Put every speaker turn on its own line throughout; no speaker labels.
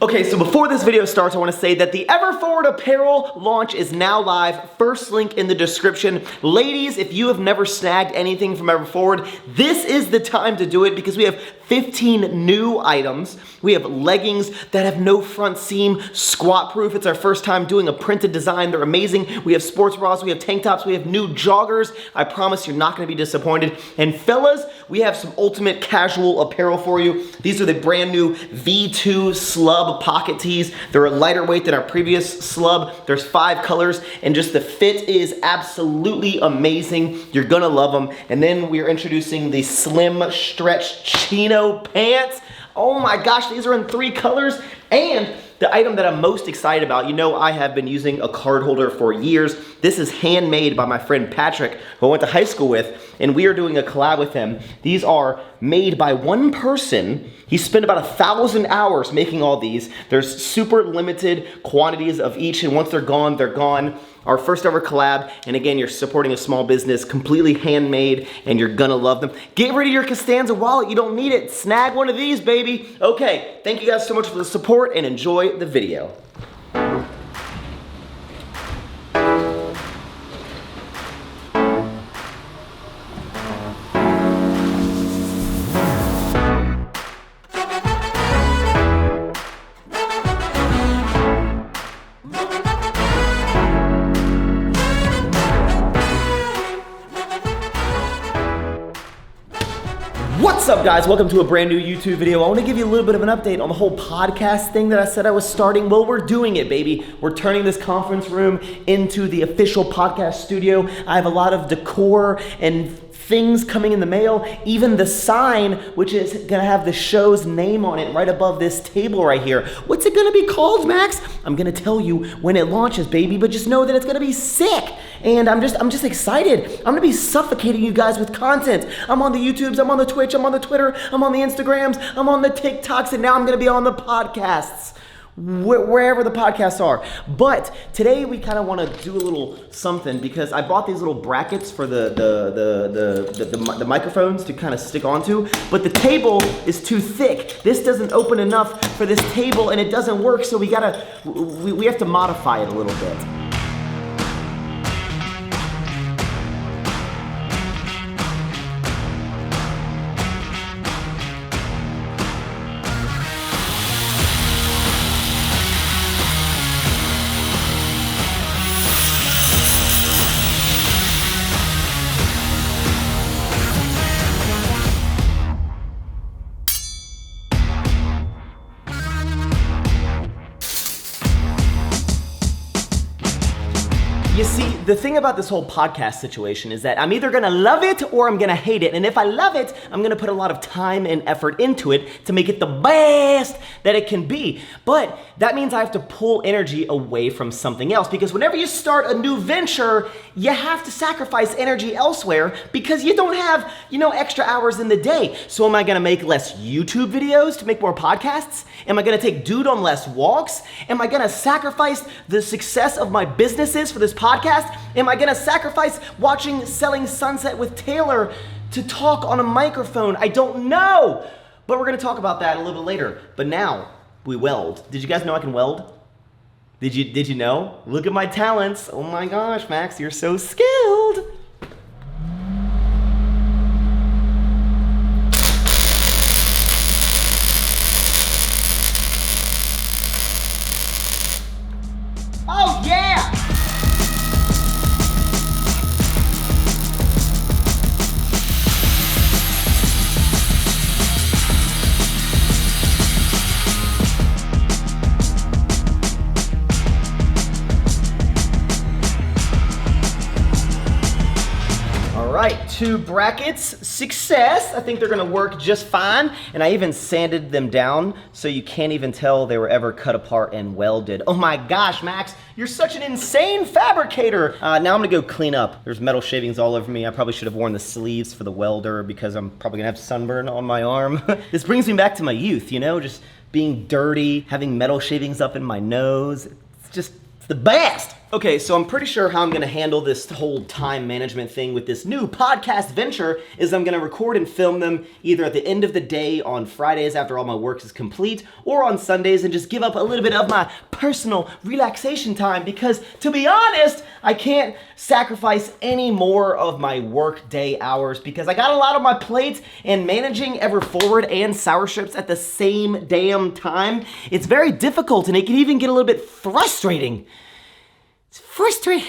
Okay, so before this video starts, I want to say that the Everforward apparel launch is now live. First link in the description. Ladies, if you have never snagged anything from Everforward, this is the time to do it because we have 15 new items. We have leggings that have no front seam, squat proof. It's our first time doing a printed design. They're amazing. We have sports bras, we have tank tops, we have new joggers. I promise you're not gonna be disappointed. And fellas, we have some ultimate casual apparel for you. These are the brand new V2 Slub pocket tees. They're a lighter weight than our previous Slub. There's 5 colors and just the fit is absolutely amazing. You're gonna love them. And then we're introducing the Slim Stretch Chino pants. Oh my gosh, these are in 3 colors. And the item that I'm most excited about, you know I have been using a card holder for years. This is handmade by my friend Patrick, who I went to high school with, and we are doing a collab with him. These are made by one person. He spent about 1,000 hours making all these. There's super limited quantities of each, and once they're gone, they're gone. Our first ever collab, and again, you're supporting a small business, completely handmade, and you're gonna love them. Get rid of your Costanza wallet, you don't need it. Snag one of these, baby. Okay, thank you guys so much for the support, and enjoy the video. What's up guys, welcome to a brand new YouTube video. I want to give you a little bit of an update on the whole podcast thing that I said I was starting. Well, we're doing it, baby. We're turning this conference room into the official podcast studio. I have a lot of decor and things coming in the mail, even the sign, which is gonna have the show's name on it right above this table right here. What's it gonna be called, Max? I'm gonna tell you when it launches, baby, but just know that it's gonna be sick. And I'm just excited. I'm gonna be suffocating you guys with content. I'm on the YouTubes, I'm on the Twitch, I'm on the Twitter, I'm on the Instagrams, I'm on the TikToks, and now I'm gonna be on the podcasts. Wherever the podcasts are. But today we kind of want to do a little something because I bought these little brackets for the microphones to kind of stick onto, but the table is too thick. This doesn't open enough for this table and it doesn't work, so we have to modify it a little bit. You see, the thing about this whole podcast situation is that I'm either gonna love it or I'm gonna hate it. And if I love it, I'm gonna put a lot of time and effort into it to make it the best that it can be. But that means I have to pull energy away from something else, because whenever you start a new venture, you have to sacrifice energy elsewhere because you don't have, extra hours in the day. So am I gonna make less YouTube videos to make more podcasts? Am I gonna take dude on less walks? Am I gonna sacrifice the success of my businesses for this podcast? Am I gonna sacrifice watching Selling Sunset with Taylor to talk on a microphone? I don't know, but we're gonna talk about that a little bit later. But now, we weld. Did you guys know I can weld? Did you know? Look at my talents. Oh my gosh, Max, you're so skilled. Oh yeah! All right, 2 brackets, success. I think they're gonna work just fine. And I even sanded them down so you can't even tell they were ever cut apart and welded. Oh my gosh, Max, you're such an insane fabricator. Now I'm gonna go clean up. There's metal shavings all over me. I probably should have worn the sleeves for the welder because I'm probably gonna have sunburn on my arm. This brings me back to my youth, just being dirty, having metal shavings up in my nose. It's the best. Okay, so I'm pretty sure how I'm gonna handle this whole time management thing with this new podcast venture is I'm gonna record and film them either at the end of the day on Fridays after all my work is complete, or on Sundays and just give up a little bit of my personal relaxation time because, to be honest, I can't sacrifice any more of my work day hours because I got a lot on my plate, and managing Ever Forward and Sour Strips at the same damn time, it's very difficult and it can even get a little bit frustrating. It's frustrating.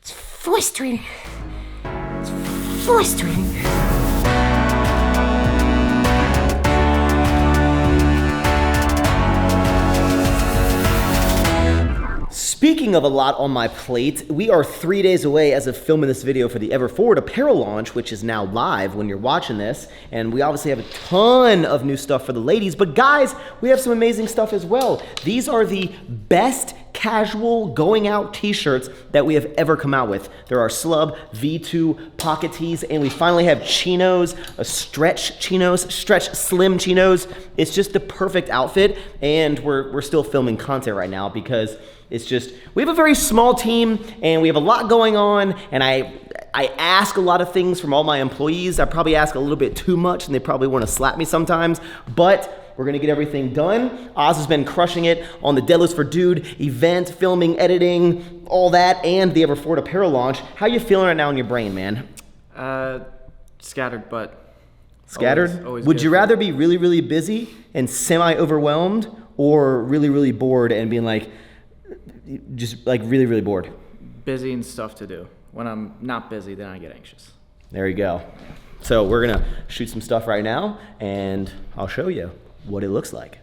It's frustrating. It's frustrating. Speaking of a lot on my plate, we are 3 days away as of filming this video for the Ever Forward apparel launch, which is now live when you're watching this. And we obviously have a ton of new stuff for the ladies, but guys, we have some amazing stuff as well. These are the best casual going out t-shirts that we have ever come out with. There are Slub V2 pocket tees, and we finally have chinos, stretch slim chinos. It's just the perfect outfit, and we're still filming content right now because it's just, we have a very small team and we have a lot going on, and I ask a lot of things from all my employees. I probably ask a little bit too much and they probably want to slap me sometimes, but we're gonna get everything done. Oz has been crushing it on the Deadlifts for Dude event, filming, editing, all that, and the Ever Forward apparel launch. How you feeling right now in your brain, man?
Scattered, but
scattered?
Always
Would you rather be really, really busy and semi-overwhelmed, or really, really bored and being like, just like really, really bored?
Busy and stuff to do. When I'm not busy, then I get anxious.
There you go. So we're gonna shoot some stuff right now, and I'll show you what it looks like.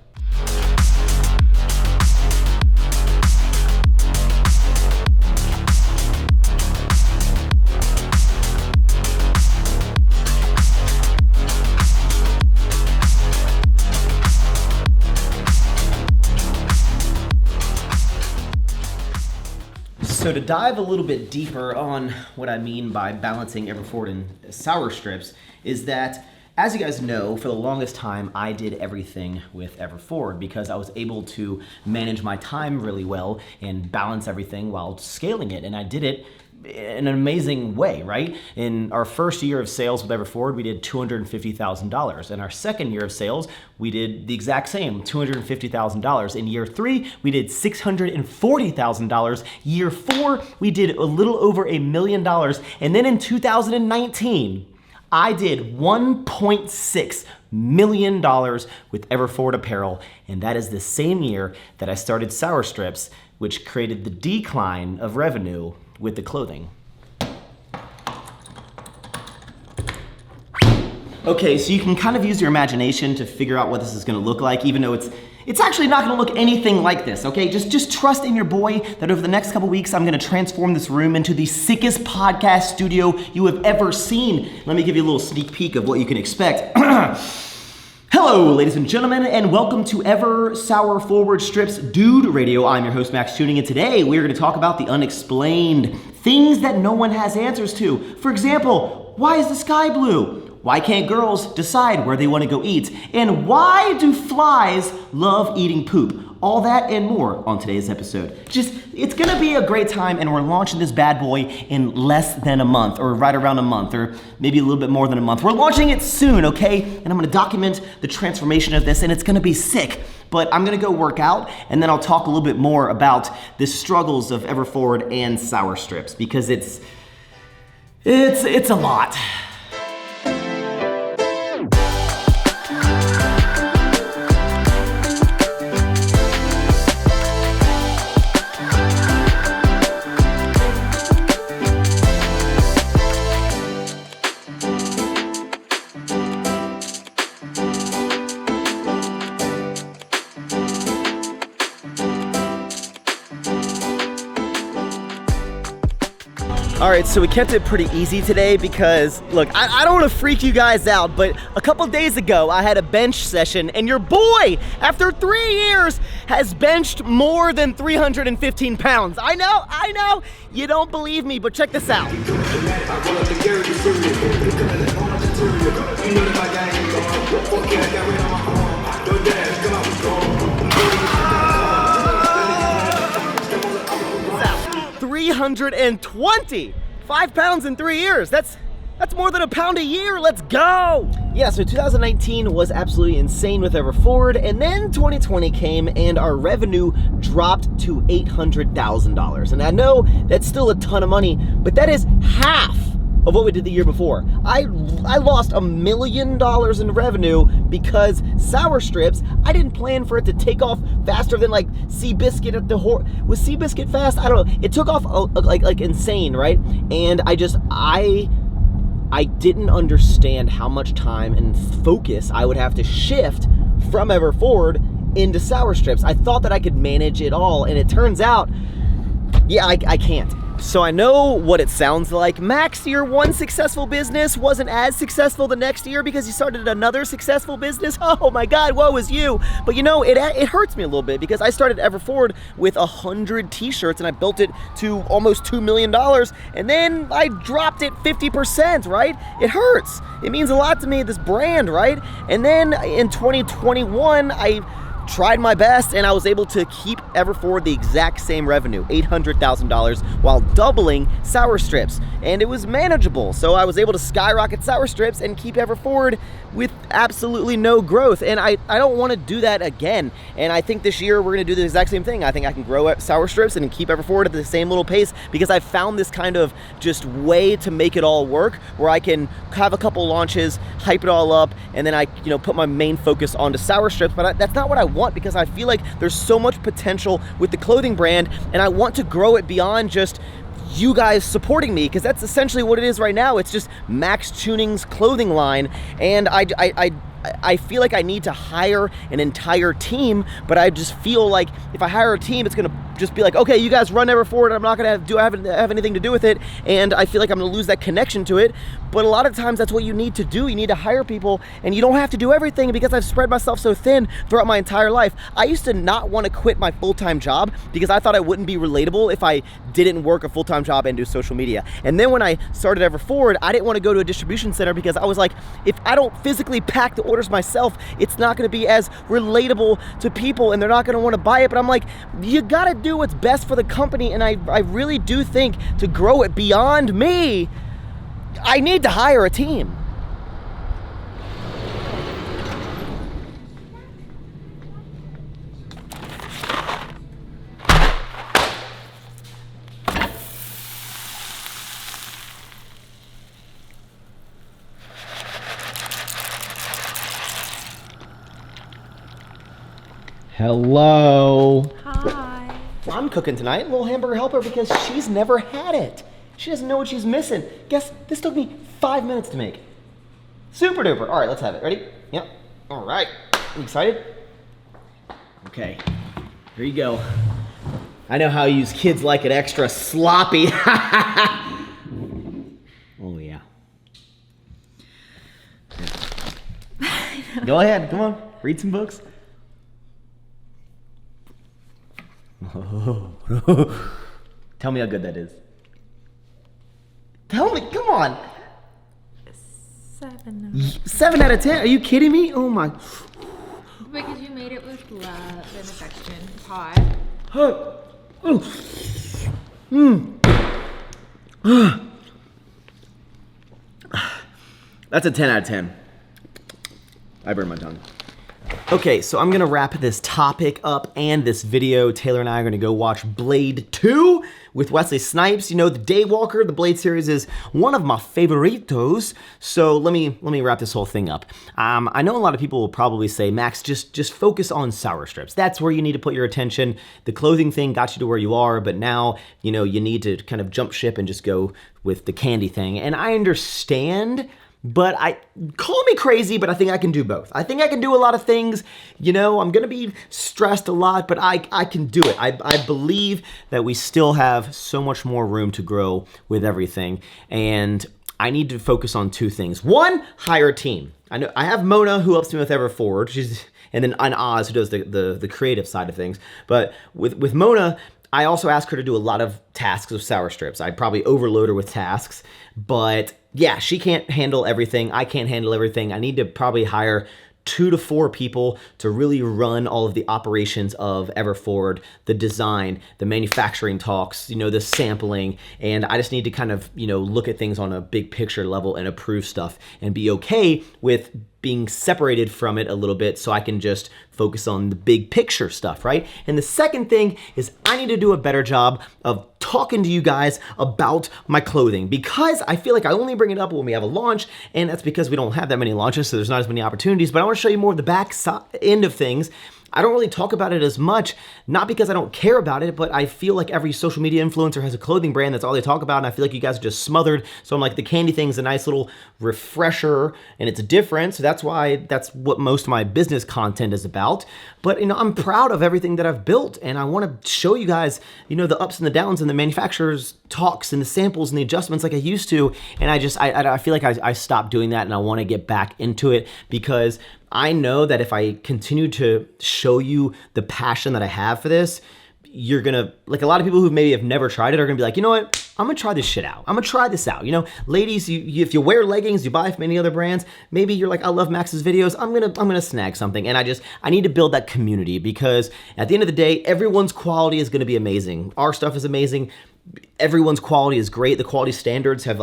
So to dive a little bit deeper on what I mean by balancing Ever Forward and Sour Strips is that, as you guys know, for the longest time, I did everything with Ever Forward because I was able to manage my time really well and balance everything while scaling it. And I did it in an amazing way, right? In our first year of sales with Ever Forward, we did $250,000. In our second year of sales, we did the exact same, $250,000. In year 3, we did $640,000. Year 4, we did a little over $1 million. And then in 2019, I did $1.6 million with Ever Forward Apparel, and that is the same year that I started Sour Strips, which created the decline of revenue with the clothing. Okay, so you can kind of use your imagination to figure out what this is gonna look like, even though it's actually not gonna look anything like this, okay? Just trust in your boy that over the next couple weeks, I'm gonna transform this room into the sickest podcast studio you have ever seen. Let me give you a little sneak peek of what you can expect. Hello, ladies and gentlemen, and welcome to Ever Sour Forward Strips Dude Radio. I'm your host, Max Tuning, and today we're gonna talk about the unexplained, things that no one has answers to. For example, why is the sky blue? Why can't girls decide where they want to go eat? And why do flies love eating poop? All that and more on today's episode. It's gonna be a great time, and we're launching this bad boy in less than a month, or right around a month, or maybe a little bit more than a month. We're launching it soon, okay? And I'm gonna document the transformation of this, and it's gonna be sick. But I'm gonna go work out, and then I'll talk a little bit more about the struggles of Ever Forward and Sour Strips, because it's a lot. All right, so we kept it pretty easy today because, look, I don't want to freak you guys out, but a couple days ago, I had a bench session, and your boy, after 3 years, has benched more than 315 pounds. I know, you don't believe me, but check this out. 320. 5 pounds in 3 years. That's more than a pound a year. Let's go. Yeah, so 2019 was absolutely insane with EverForward, and then 2020 came and our revenue dropped to $800,000. And I know that's still a ton of money, but that is half of what we did the year before. I lost $1 million in revenue because Sour Strips, I didn't plan for it to take off faster than like Seabiscuit at the was Seabiscuit fast? I don't know. It took off like insane, right? And I didn't understand how much time and focus I would have to shift from EverForward into Sour Strips. I thought that I could manage it all, and it turns out, yeah, I can't. So I know what it sounds like. Max, your one successful business wasn't as successful the next year because you started another successful business. Oh my God, woe is you. But you know, it hurts me a little bit because I started EverForward with 100 t-shirts and I built it to almost $2 million, and then I dropped it 50%, right? It hurts. It means a lot to me, this brand, right? And then in 2021, I tried my best and I was able to keep EverForward the exact same revenue, $800,000, while doubling Sour Strips, and it was manageable. So I was able to skyrocket Sour Strips and keep EverForward with absolutely no growth, and I don't want to do that again. And I think this year we're going to do the exact same thing. I think I can grow Sour Strips and keep EverForward at the same little pace because I found this kind of just way to make it all work, where I can have a couple launches, hype it all up, and then I put my main focus onto Sour Strips. But that's not what I want, because I feel like there's so much potential with the clothing brand, and I want to grow it beyond just you guys supporting me, because that's essentially what it is right now. It's just Max Tuning's clothing line, and I feel like I need to hire an entire team, but I just feel like if I hire a team, it's gonna just be like, okay, you guys run EverForward, I'm not gonna have anything to do with it, and I feel like I'm gonna lose that connection to it. But a lot of times that's what you need to do. You need to hire people, and you don't have to do everything, because I've spread myself so thin throughout my entire life. I used to not want to quit my full-time job because I thought I wouldn't be relatable if I didn't work a full-time job and do social media. And then when I started EverForward, I didn't want to go to a distribution center because I was like, if I don't physically pack the orders myself, it's not going to be as relatable to people, and they're not going to want to buy it. But I'm like, you got to do what's best for the company, and I really do think to grow it beyond me, I need to hire a team. Hello.
Hi.
I'm cooking tonight, a little hamburger helper, because she's never had it. She doesn't know what she's missing. Guess this took me 5 minutes to make. Super duper. All right, let's have it. Ready? Yep. All right. You excited? Okay. Here you go. I know how you kids like it extra sloppy. Oh yeah. Go ahead. Come on. Read some books. Tell me how good that is. Tell me, come on. 7 out of 10. Are you kidding me? Oh my.
Because you made it with love and affection. It's hot.
That's a 10 out of 10. I burned my tongue. Okay, so I'm gonna wrap this topic up and this video. Taylor and I are gonna go watch Blade 2 with Wesley Snipes. You know, the Daywalker, the Blade series is one of my favoritos. So let me wrap this whole thing up. I know a lot of people will probably say, Max, just focus on Sour Strips. That's where you need to put your attention. The clothing thing got you to where you are, but now, you know, you need to kind of jump ship and just go with the candy thing. And I understand, but call me crazy, but I think I can do both. I think I can do a lot of things. You know, I'm gonna be stressed a lot, but I can do it. I believe that we still have so much more room to grow with everything. And I need to focus on two things. One, hire a team. I know I have Mona, who helps me with EverForward, and then Oz, who does the creative side of things. But with Mona, I also ask her to do a lot of tasks with Sour Strips. I probably overload her with tasks, but yeah, she can't handle everything. I can't handle everything. I need to probably hire 2 to 4 people to really run all of the operations of Everforward, the design, the manufacturing talks, the sampling, and I just need to kind of, look at things on a big picture level and approve stuff and be okay with being separated from it a little bit so I can just focus on the big picture stuff, right? And the second thing is I need to do a better job of talking to you guys about my clothing, because I feel like I only bring it up when we have a launch, and that's because we don't have that many launches, so there's not as many opportunities. But I want to show you more of the back end of things. I don't really talk about it as much, not because I don't care about it, but I feel like every social media influencer has a clothing brand. That's all they talk about, and I feel like you guys are just smothered. So I'm like, the candy thing's a nice little refresher, and it's different, so that's what most of my business content is about. But I'm proud of everything that I've built, and I want to show you guys, the ups and the downs and the manufacturers' talks and the samples and the adjustments like I used to. And I feel like I stopped doing that, and I want to get back into it, because I know that if I continue to show you the passion that I have for this, you're gonna, like, a lot of people who maybe have never tried it are gonna be like, you know what, I'm gonna try this shit out. I'm gonna try this out. Ladies, if you wear leggings, you buy from any other brands, maybe you're like, I love Max's videos, I'm gonna snag something. And I need to build that community, because at the end of the day, everyone's quality is gonna be amazing. Our stuff is amazing. Everyone's quality is great. The quality standards have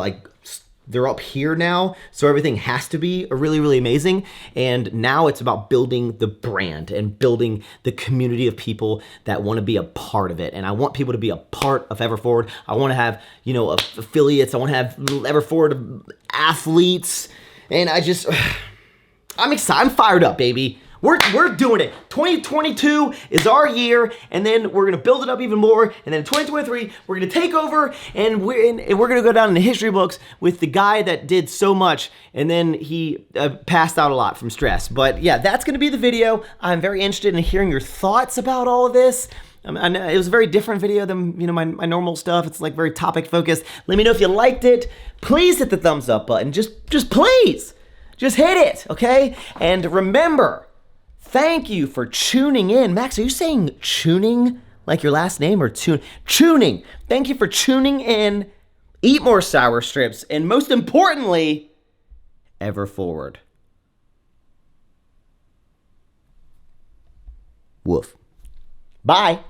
they're up here now, so everything has to be really, really amazing. And now it's about building the brand and building the community of people that want to be a part of it. And I want people to be a part of Everforward. I want to have, affiliates. I want to have Everforward athletes. And I'm excited. I'm fired up, baby. We're doing it. 2022 is our year, and then we're gonna build it up even more. And then in 2023, we're gonna take over, and we're gonna go down in the history books with the guy that did so much, and then he passed out a lot from stress. But yeah, that's gonna be the video. I'm very interested in hearing your thoughts about all of this. I know it was a very different video than my normal stuff. It's like very topic focused. Let me know if you liked it. Please hit the thumbs up button. Just please, just hit it, okay? And remember, thank you for tuning in. Max, are you saying tuning like your last name, or tuning? Thank you for tuning in. Eat more sour strips, and most importantly, Everforward. Woof. Bye.